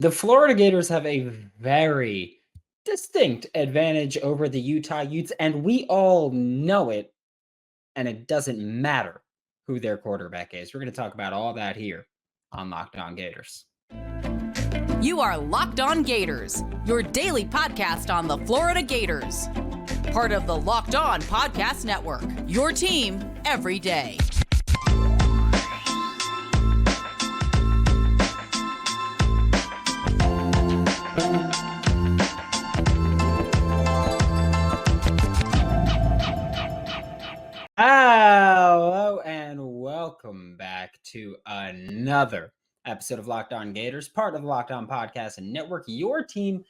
The Florida Gators have a very distinct advantage over the Utah Utes, and we all know it, and it doesn't matter who their quarterback is. We're going to talk about all that here on Locked On Gators. You are Locked On Gators, your daily podcast on the Florida Gators. Part of the Locked On Podcast Network, your team every day. Hello and welcome back to another episode of Locked On Gators, part of the Locked On Podcast and Network, your team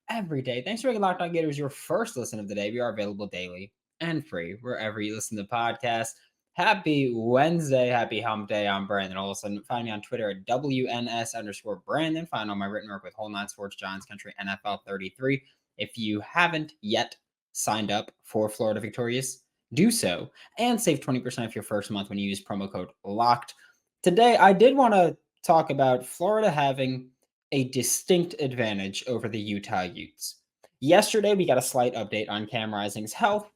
every day. Thanks for making Locked On Gators your first listen of the day. We are available daily and free wherever you listen to podcasts. Happy Wednesday, happy hump day. I'm Brandon Olsen. Find me on Twitter at WNS_Brandon. Find all my written work with Whole Nine Sports, Giants Country, NFL 33. If you haven't yet signed up for Florida Victorious, do so and save 20% of your first month when you use promo code LOCKED. Today, I did want to talk about Florida having a distinct advantage over the Utah Utes. Yesterday, we got a slight update on Cam Rising's health.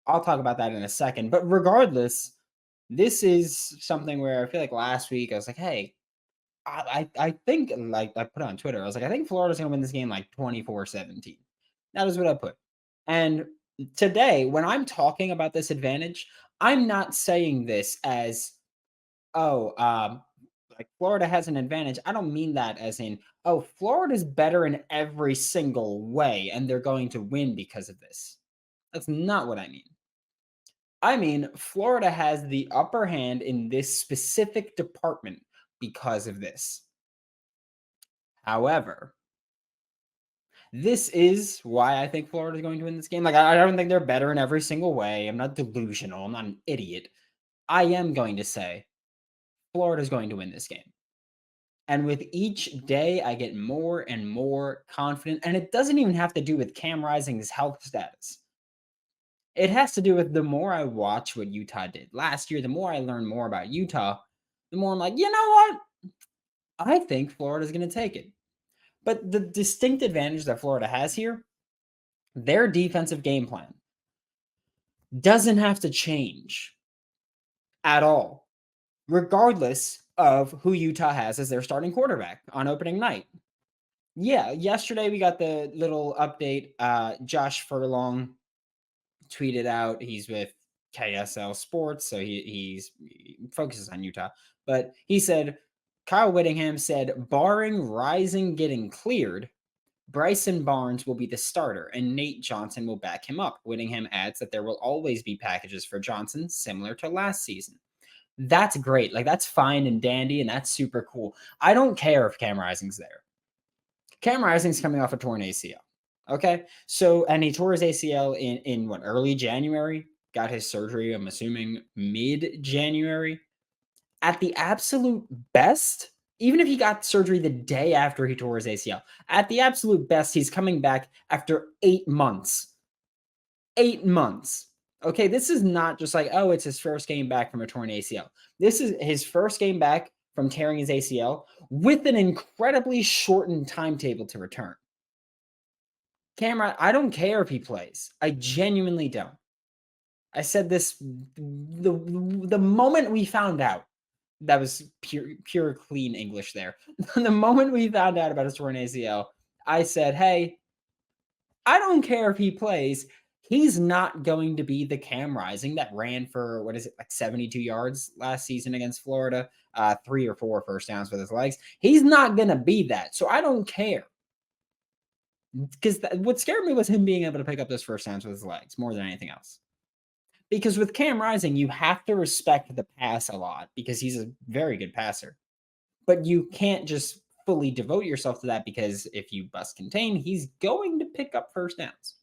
I'll talk about that in a second. But regardless, this is something where I feel like last week I was like, hey, I think, like I put it on Twitter, I was like, I think Florida's going to win this game like 24-17. That is what I put. And today, when I'm talking about this advantage, I'm not saying this as, like Florida has an advantage. I don't mean that as in, oh, Florida's better in every single way and they're going to win because of this. That's not what I mean. I mean, Florida has the upper hand in this specific department because of this. However, this is why I think Florida is going to win this game. Like, I don't think they're better in every single way. I'm not delusional. I'm not an idiot. I am going to say Florida is going to win this game. And with each day, I get more and more confident. And it doesn't even have to do with Cam Rising's health status. It has to do with the more I watch what Utah did last year, the more I learn more about Utah, the more I'm like, you know what? I think Florida's going to take it. But the distinct advantage that Florida has here, their defensive game plan doesn't have to change at all, regardless of who Utah has as their starting quarterback on opening night. Yeah, yesterday we got the little update. Josh Furlong tweeted out, he's with KSL Sports, so he focuses on Utah. But he said, Kyle Whittingham said, barring Rising getting cleared, Bryson Barnes will be the starter and Nate Johnson will back him up. Whittingham adds that there will always be packages for Johnson similar to last season. That's great. Like, that's fine and dandy, and that's super cool. I don't care if Cam Rising's there. Cam Rising's coming off a torn ACL. Okay. So, and he tore his ACL in what, early January? Got his surgery, I'm assuming mid-January. At the absolute best, even if he got surgery the day after he tore his ACL, at the absolute best, he's coming back after 8 months. 8 months. Okay, this is not just like, oh, it's his first game back from a torn ACL. This is his first game back from tearing his ACL with an incredibly shortened timetable to return. Cameron, I don't care if he plays. I genuinely don't. I said this the moment we found out. That was pure clean English there. The moment we found out about his torn ACL, I said, hey, I don't care if he plays. He's not going to be the Cam Rising that ran for, what is it, like 72 yards last season against Florida, 3 or 4 first downs with his legs. He's not going to be that. So I don't care. Because what scared me was him being able to pick up those first downs with his legs more than anything else. Because with Cam Rising, you have to respect the pass a lot because he's a very good passer. But you can't just fully devote yourself to that because if you bust contain, he's going to pick up first downs.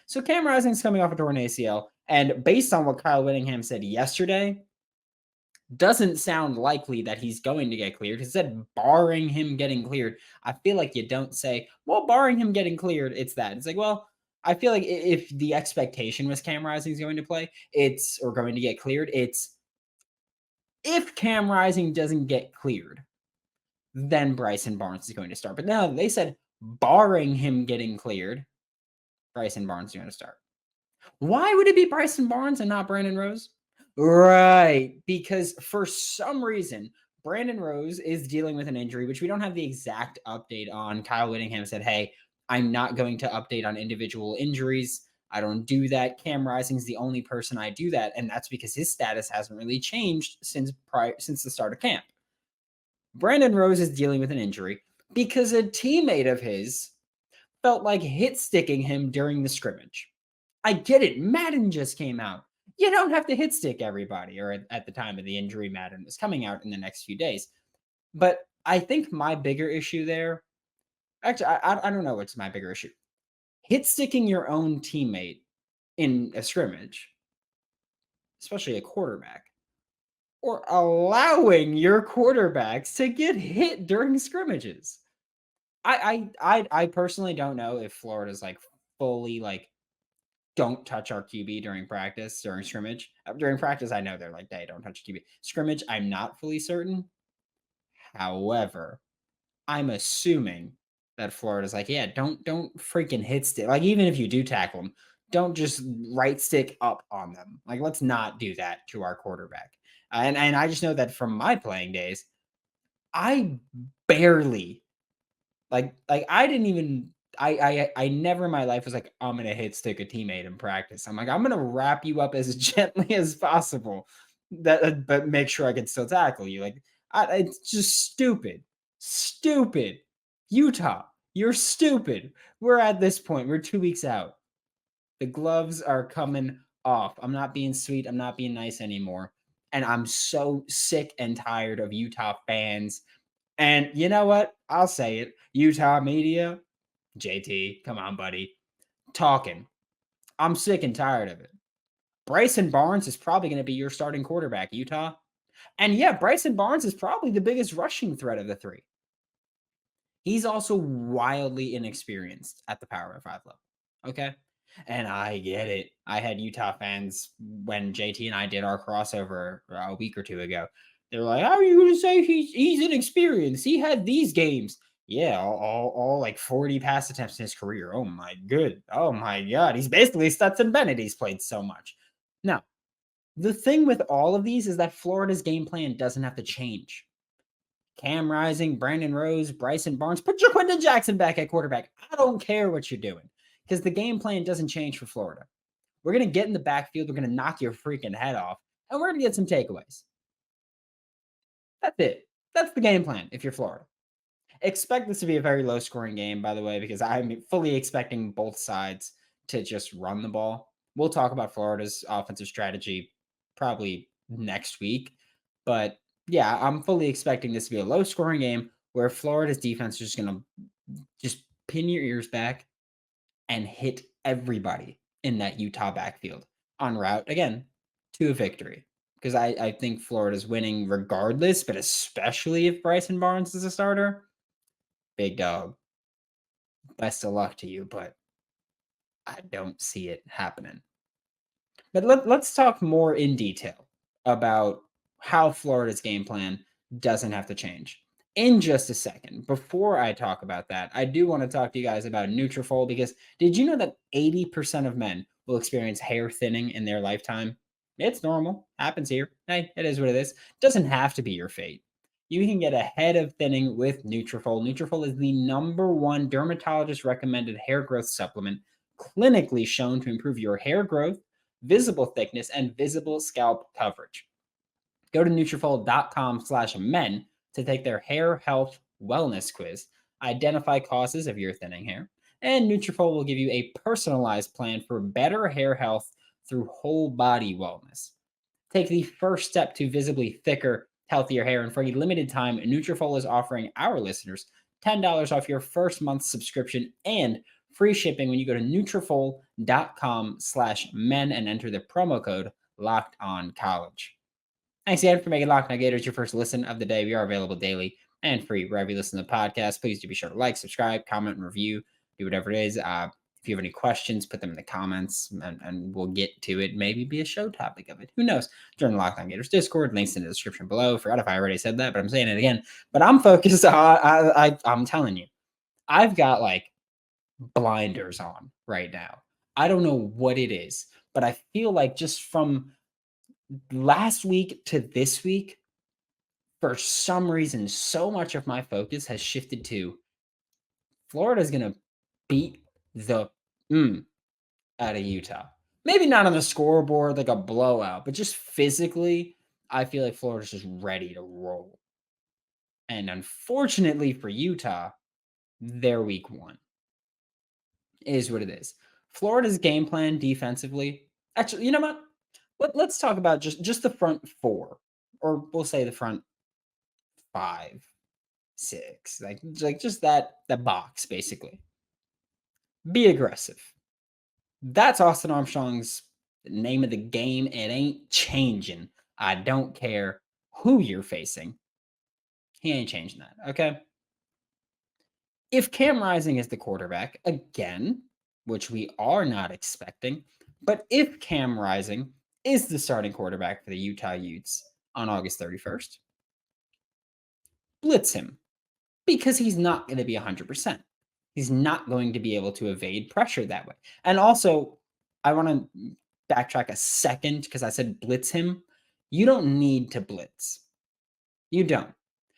So Cam Rising's coming off a torn ACL, and based on what Kyle Whittingham said yesterday, doesn't sound likely that he's going to get cleared. He said, barring him getting cleared. I feel like you don't say, well, barring him getting cleared, it's that. It's like, well, I feel like if the expectation was Cam Rising's going to play, or going to get cleared, it's if Cam Rising doesn't get cleared, then Bryson Barnes is going to start. But now they said, barring him getting cleared, Bryson Barnes is going to start. Why would it be Bryson Barnes and not Brandon Rose? Right, because for some reason, Brandon Rose is dealing with an injury, which we don't have the exact update on. Kyle Whittingham said, hey, I'm not going to update on individual injuries. I don't do that. Cam Rising's the only person I do that, and that's because his status hasn't really changed since the start of camp. Brandon Rose is dealing with an injury because a teammate of his felt like hit sticking him during the scrimmage. I get it. Madden just came out. You don't have to hit stick everybody, or at the time of the injury, Madden was coming out in the next few days. But I think my bigger issue there, actually, I don't know what's my bigger issue. Hit sticking your own teammate in a scrimmage, especially a quarterback, or allowing your quarterbacks to get hit during scrimmages. I personally don't know if Florida's like fully like don't touch our QB during practice, during scrimmage. During practice, I know they're like, hey, don't touch QB. Scrimmage, I'm not fully certain. However, I'm assuming that Florida's like, yeah, don't freaking hit stick. Like, even if you do tackle them, don't just right stick up on them. Like, let's not do that to our quarterback. And I just know that from my playing days, I barely like I didn't even I never in my life was like, I'm gonna hit stick a teammate in practice. I'm like, I'm gonna wrap you up as gently as possible. But make sure I can still tackle you. Like, it's just stupid. Stupid. Utah, you're stupid. We're at this point. We're 2 weeks out. The gloves are coming off. I'm not being sweet. I'm not being nice anymore. And I'm so sick and tired of Utah fans. And you know what? I'll say it. Utah media, JT, come on, buddy. Talking. I'm sick and tired of it. Bryson Barnes is probably going to be your starting quarterback, Utah. And yeah, Bryson Barnes is probably the biggest rushing threat of the three. He's also wildly inexperienced at the Power 5 level. Okay. And I get it. I had Utah fans when JT and I did our crossover a week or two ago. They're like, how are you going to say he's inexperienced? He had these games. Yeah, all like 40 pass attempts in his career. Oh my good. Oh my God. He's basically Stetson Bennett. He's played so much. Now, the thing with all of these is that Florida's game plan doesn't have to change. Cam Rising, Brandon Rose, Bryson Barnes, put Jaquinton Jackson back at quarterback. I don't care what you're doing because the game plan doesn't change for Florida. We're going to get in the backfield. We're going to knock your freaking head off, and we're going to get some takeaways. That's it. That's the game plan if you're Florida. Expect this to be a very low-scoring game, by the way, because I'm fully expecting both sides to just run the ball. We'll talk about Florida's offensive strategy probably next week, but yeah, I'm fully expecting this to be a low-scoring game where Florida's defense is just going to just pin your ears back and hit everybody in that Utah backfield en route, again, to a victory. Because I think Florida's winning regardless, but especially if Bryson Barnes is a starter. Big dog. Best of luck to you, but I don't see it happening. But let's talk more in detail about how Florida's game plan doesn't have to change in just a second. Before I talk about that, I do want to talk to you guys about Nutrafol, because did you know that 80% of men will experience hair thinning in their lifetime? It's normal. Happens here. Hey, it is what it is. Doesn't have to be your fate. You can get ahead of thinning with Nutrafol. Nutrafol is the #1 dermatologist recommended hair growth supplement, clinically shown to improve your hair growth, visible thickness, and visible scalp coverage. Go to Nutrafol.com/men to take their hair health wellness quiz, identify causes of your thinning hair, and Nutrafol will give you a personalized plan for better hair health through whole body wellness. Take the first step to visibly thicker, healthier hair, and for a limited time, Nutrafol is offering our listeners $10 off your first month's subscription and free shipping when you go to Nutrafol.com/men and enter the promo code LOCKEDONCollege. Thanks again for making Locked On Gators your first listen of the day. We are available daily and free wherever you listen to the podcast. Please do be sure to like, subscribe, comment, and review. Do whatever it is. If If you have any questions, put them in the comments and we'll get to it. Maybe be a show topic of it. Who knows? Join the Locked On Gators Discord. Links in the description below. Forgot if I already said that, but I'm saying it again. But I'm focused on, I'm telling you, I've got like blinders on right now. I don't know what it is, but I feel like just from last week to this week, for some reason, so much of my focus has shifted to Florida's going to beat the out of Utah. Maybe not on the scoreboard like a blowout, but just physically, I feel like Florida's just ready to roll. And unfortunately for Utah, their week one is what it is. Florida's game plan defensively. Actually, you know what? Let's talk about just the front four, or we'll say the front 5, 6, like just that box basically. Be aggressive. That's Austin Armstrong's name of the game. It ain't changing. I don't care who you're facing. He ain't changing that. Okay. If Cam Rising is the quarterback again, which we are not expecting, but if Cam Rising is the starting quarterback for the Utah Utes on August 31st, blitz him because he's not going to be 100%. He's not going to be able to evade pressure that way. And also, I want to backtrack a second because I said blitz him. You don't need to blitz. You don't.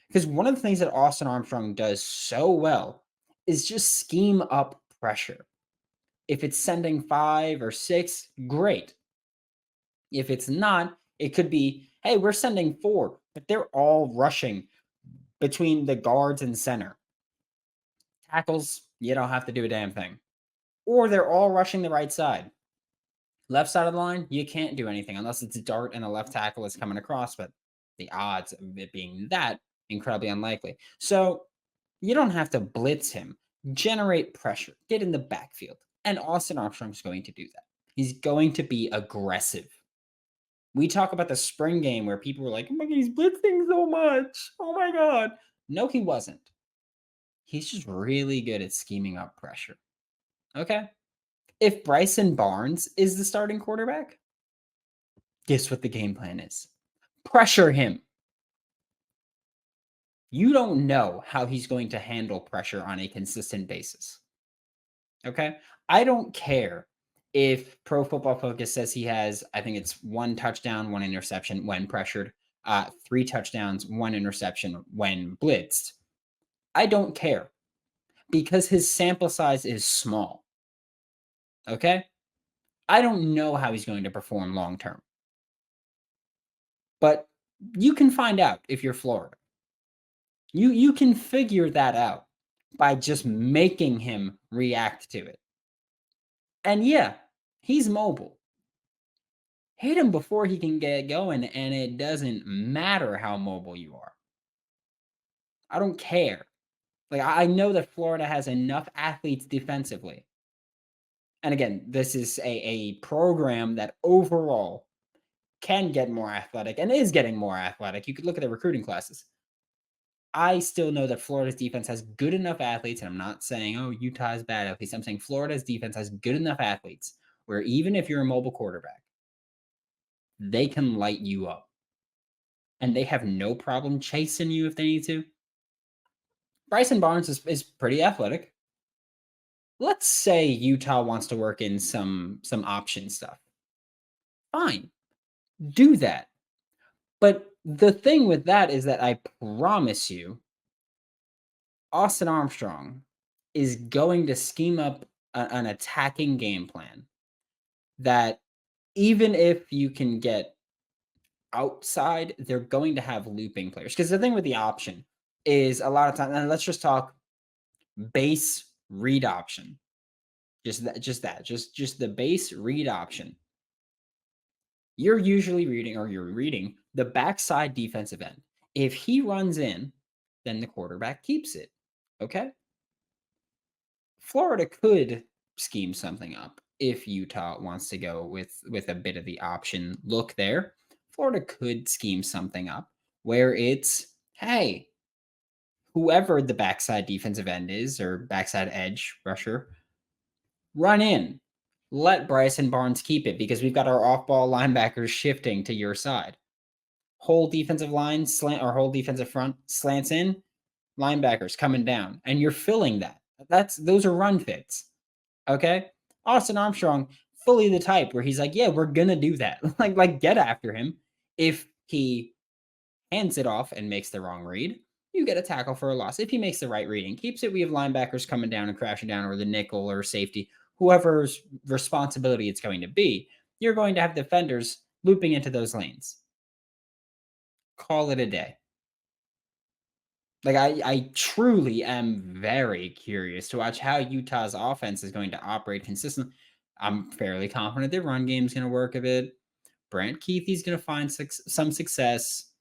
Because one of the things that Austin Armstrong does so well is just scheme up pressure. If it's sending 5 or 6, great. If it's not, it could be, hey, we're sending 4, but they're all rushing between the guards and center. Tackles, you don't have to do a damn thing. Or they're all rushing the right side. Left side of the line, you can't do anything unless it's a dart and a left tackle is coming across, but the odds of it being that, incredibly unlikely. So you don't have to blitz him. Generate pressure. Get in the backfield. And Austin Armstrong's going to do that. He's going to be aggressive. We talk about the spring game where people were like, oh my God, he's blitzing so much. Oh my God. No, he wasn't. He's just really good at scheming up pressure. Okay? If Bryson Barnes is the starting quarterback, guess what the game plan is? Pressure him. You don't know how he's going to handle pressure on a consistent basis. Okay? I don't care if Pro Football Focus says he has, I think it's 1 touchdown, 1 interception when pressured, 3 touchdowns, 1 interception when blitzed. I don't care because his sample size is small. Okay? I don't know how he's going to perform long term. But you can find out if you're Florida. You can figure that out by just making him react to it. And yeah, he's mobile. Hit him before he can get going, and it doesn't matter how mobile you are. I don't care. Like, I know that Florida has enough athletes defensively. And again, this is a program that overall can get more athletic and is getting more athletic. You could look at the recruiting classes. I still know that Florida's defense has good enough athletes, and I'm not saying, oh, Utah has bad athletes. I'm saying Florida's defense has good enough athletes where even if you're a mobile quarterback, they can light you up. And they have no problem chasing you if they need to. Bryson Barnes is pretty athletic. Let's say Utah wants to work in some option stuff. Fine. Do that. But the thing with that is that I promise you, Austin Armstrong is going to scheme up an attacking game plan that even if you can get outside, they're going to have looping players. Because the thing with the option is a lot of time, and let's just talk base read option. Just the base read option. You're usually reading the backside defensive end. If he runs in, then the quarterback keeps it. Okay? Florida could scheme something up if Utah wants to go with a bit of the option look there. Florida could scheme something up where it's, hey, whoever the backside defensive end is or backside edge rusher, Run in. Let Bryson Barnes keep it because we've got our off-ball linebackers shifting to your side. Whole defensive line slant or whole defensive front slants in, linebackers coming down, and you're filling that. Those are run fits. Okay? Austin Armstrong, fully the type where he's like, yeah, we're gonna do that. like get after him. If he hands it off and makes the wrong read, you get a tackle for a loss. If he makes the right read and keeps it, we have linebackers coming down and crashing down, or the nickel or safety, whoever's responsibility it's going to be. You're going to have defenders looping into those lanes. Call it a day. Like I truly am very curious to watch how Utah's offense is going to operate consistently. I'm fairly confident their run game is going to work a bit. Brant Keithie's going to find some success.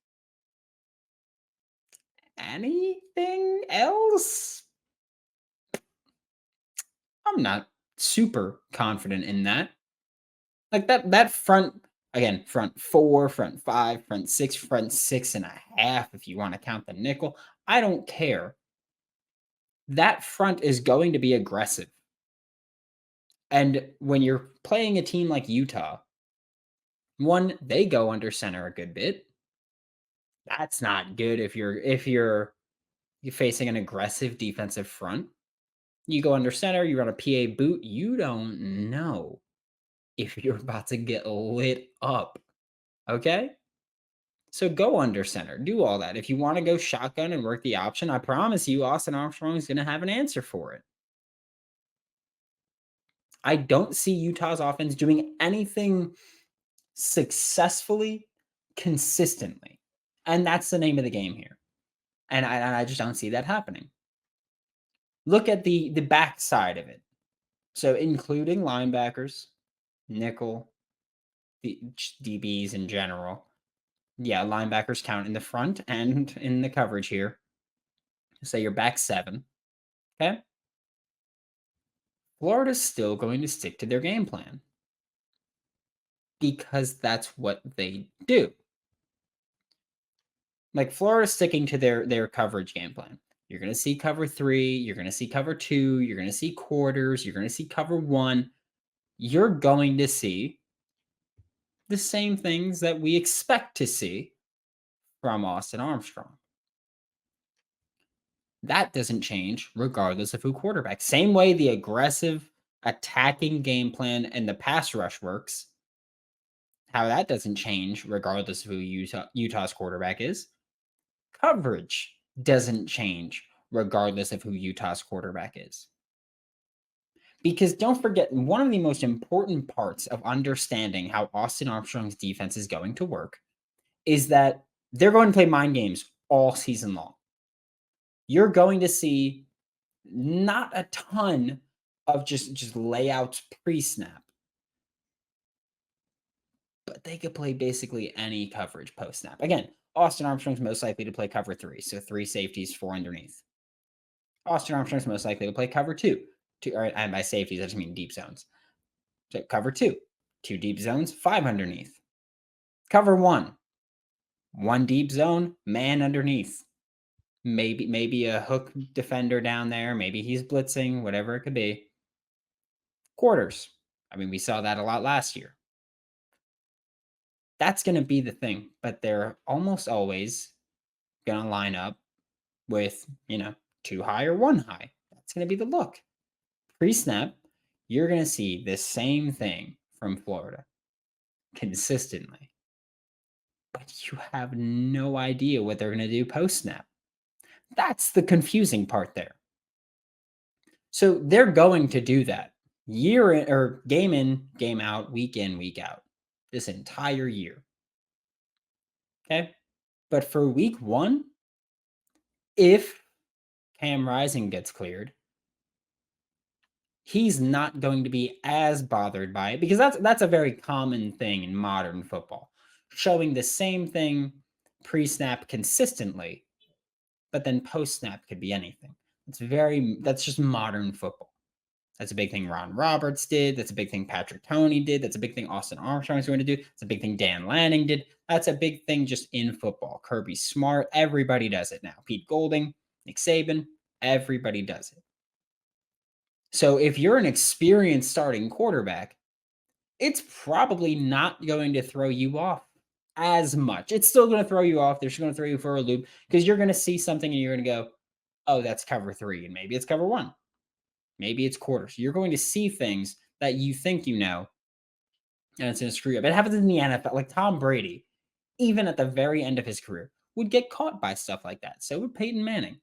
Anything else? I'm not super confident in that. Like that front, again, front four, front five, front six and a half, if you want to count the nickel. I don't care. That front is going to be aggressive. And when you're playing a team like Utah, one, they go under center a good bit. That's not good if you're facing an aggressive defensive front. You go under center, you run a PA boot, you don't know if you're about to get lit up. Okay? So go under center, do all that. If you want to go shotgun and work the option, I promise you, Austin Armstrong is going to have an answer for it. I don't see Utah's offense doing anything successfully, consistently. And that's the name of the game here. And I just don't see that happening. Look at the back side of it. So including linebackers, nickel, the DBs in general. Yeah, linebackers count in the front and in the coverage here. Say you're back 7. Okay? Florida's still going to stick to their game plan because that's what they do. Like Florida's sticking to their coverage game plan. You're going to see cover 3, you're going to see cover 2, you're going to see quarters, you're going to see cover 1. You're going to see the same things that we expect to see from Austin Armstrong. That doesn't change regardless of who quarterback. Same way the aggressive attacking game plan and the pass rush works, how that doesn't change regardless of who Utah's quarterback is. Coverage doesn't change regardless of who Utah's quarterback is. Because don't forget, one of the most important parts of understanding how Austin Armstrong's defense is going to work is that they're going to play mind games all season long. You're going to see not a ton of just layouts pre-snap. But they could play basically any coverage post-snap. Again, Austin Armstrong's most likely to play cover 3, so 3 safeties, 4 underneath. Austin Armstrong's most likely to play cover 2. And by safeties, I just mean deep zones. So cover 2, 2 deep zones, 5 underneath. Cover 1, 1 deep zone, man underneath. Maybe a hook defender down there. Maybe he's blitzing, whatever it could be. Quarters. I mean, we saw that a lot last year. That's going to be the thing, but they're almost always going to line up with, 2 high or 1 high. That's going to be the look. Pre-snap, you're going to see the same thing from Florida consistently. But you have no idea what they're going to do post-snap. That's the confusing part there. So they're going to do that game in, game out, week in, week out, this entire year. Okay? But for week 1, if Cam Rising gets cleared, he's not going to be as bothered by it because that's a very common thing in modern football. Showing the same thing pre-snap consistently, but then post-snap could be anything. That's just modern football. That's a big thing Ron Roberts did. That's a big thing Patrick Toney did. That's a big thing Austin Armstrong is going to do. It's a big thing Dan Lanning did. That's a big thing just in football. Kirby Smart, everybody does it now. Pete Golding, Nick Saban, everybody does it. So if you're an experienced starting quarterback, it's probably not going to throw you off as much. It's still going to throw you off. They're just going to throw you for a loop because you're going to see something and you're going to go, oh, that's cover 3. And maybe it's cover 1. Maybe it's quarter. So you're going to see things that you think you know, and it's going to screw you up. It happens in the NFL. Like Tom Brady, even at the very end of his career, would get caught by stuff like that. So would Peyton Manning.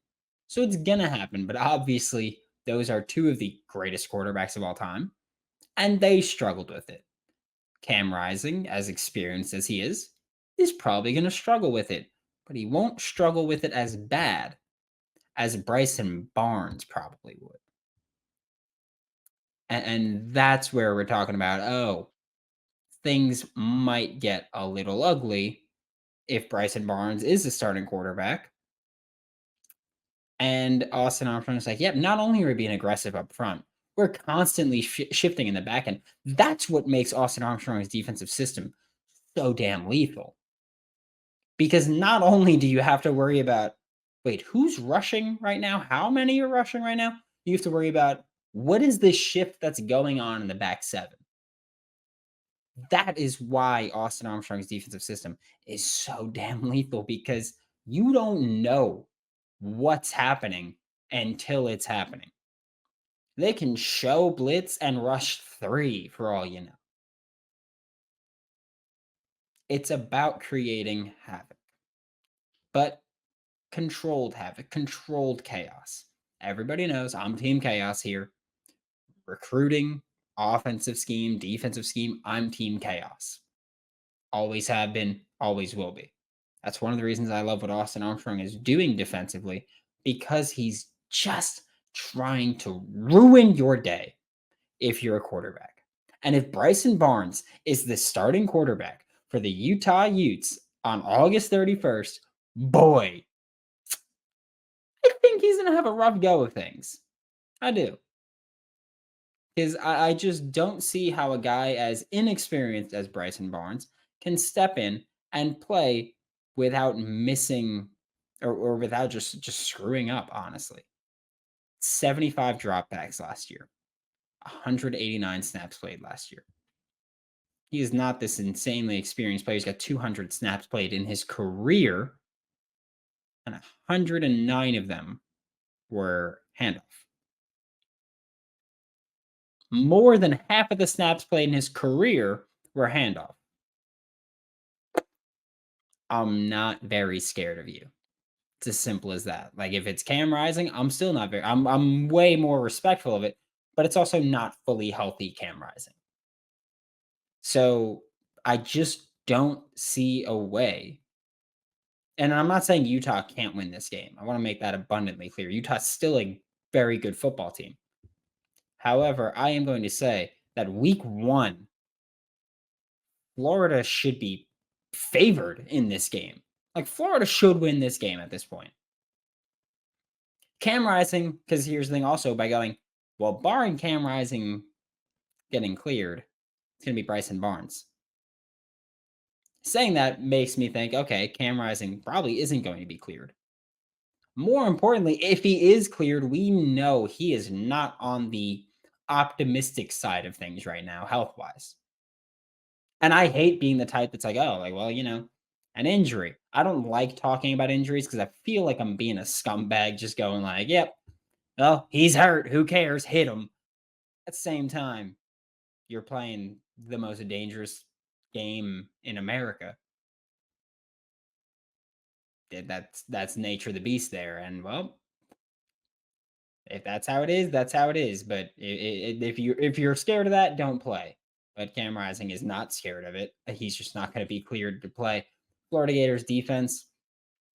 So it's going to happen. But obviously, those are two of the greatest quarterbacks of all time, and they struggled with it. Cam Rising, as experienced as he is probably going to struggle with it, but he won't struggle with it as bad as Bryson Barnes probably would. And that's where we're talking about, oh, things might get a little ugly if Bryson Barnes is the starting quarterback. And Austin Armstrong's like, yep, not only are we being aggressive up front, we're constantly shifting in the back end. That's what makes Austin Armstrong's defensive system so damn lethal. Because not only do you have to worry about, wait, who's rushing right now? How many are rushing right now? You have to worry about what is the shift that's going on in the back 7. That is why Austin Armstrong's defensive system is so damn lethal, because you don't know what's happening until it's happening. They can show blitz and rush 3 for all you know. It's about creating havoc, but controlled havoc, controlled chaos. Everybody knows I'm team chaos here. Recruiting, offensive scheme, defensive scheme, I'm team chaos. Always have been, always will be. That's one of the reasons I love what Austin Armstrong is doing defensively, because he's just trying to ruin your day if you're a quarterback. And if Bryson Barnes is the starting quarterback for the Utah Utes on August 31st, boy, I think he's going to have a rough go of things. I do. Because I just don't see how a guy as inexperienced as Bryson Barnes can step in and play without missing or without just screwing up, honestly. 75 dropbacks last year. 189 snaps played last year. He is not this insanely experienced player. He's got 200 snaps played in his career, and 109 of them were handoff. More than half of the snaps played in his career were handoff. I'm not very scared of you. It's as simple as that. Like, if it's Cam Rising, I'm still not very. I'm way more respectful of it, but it's also not fully healthy Cam Rising. So I just don't see a way. And I'm not saying Utah can't win this game. I want to make that abundantly clear. Utah's still a very good football team. However, I am going to say that week 1, Florida should be favored in this game. Like, Florida should win this game at this point. Cam Rising, because here's the thing also, by going, well, barring Cam Rising getting cleared, it's going to be Bryson Barnes. Saying that makes me think, okay, Cam Rising probably isn't going to be cleared. More importantly, if he is cleared, we know he is not on the optimistic side of things right now, health-wise. And I hate being the type that's like, oh, like, well, an injury. I don't like talking about injuries because I feel like I'm being a scumbag, just going like, yep, well, he's hurt. Who cares? Hit him. At the same time, you're playing the most dangerous game in America. That's nature of the beast there. And, well, if that's how it is, that's how it is. But if you're scared of that, don't play. But Cam Rising is not scared of it. He's just not going to be cleared to play. Florida Gators defense,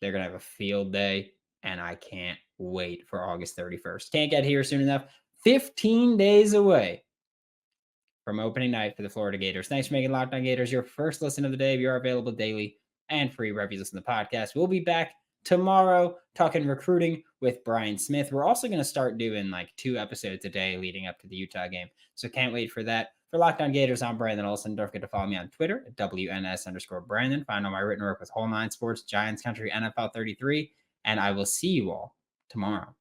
they're going to have a field day, and I can't wait for August 31st. Can't get here soon enough. 15 days away from opening night for the Florida Gators. Thanks for making Locked On Gators your first listen of the day. We are available daily and free wherever you listen to the podcast. We'll be back tomorrow talking recruiting with Brian Smith. We're also going to start doing like 2 episodes a day leading up to the Utah game. So can't wait for that. For Locked On Gators, I'm Brandon Olsen. Don't forget to follow me on Twitter at WNS_Brandon. Find all my written work with Whole 9 Sports, Giants Country, NFL 33. And I will see you all tomorrow.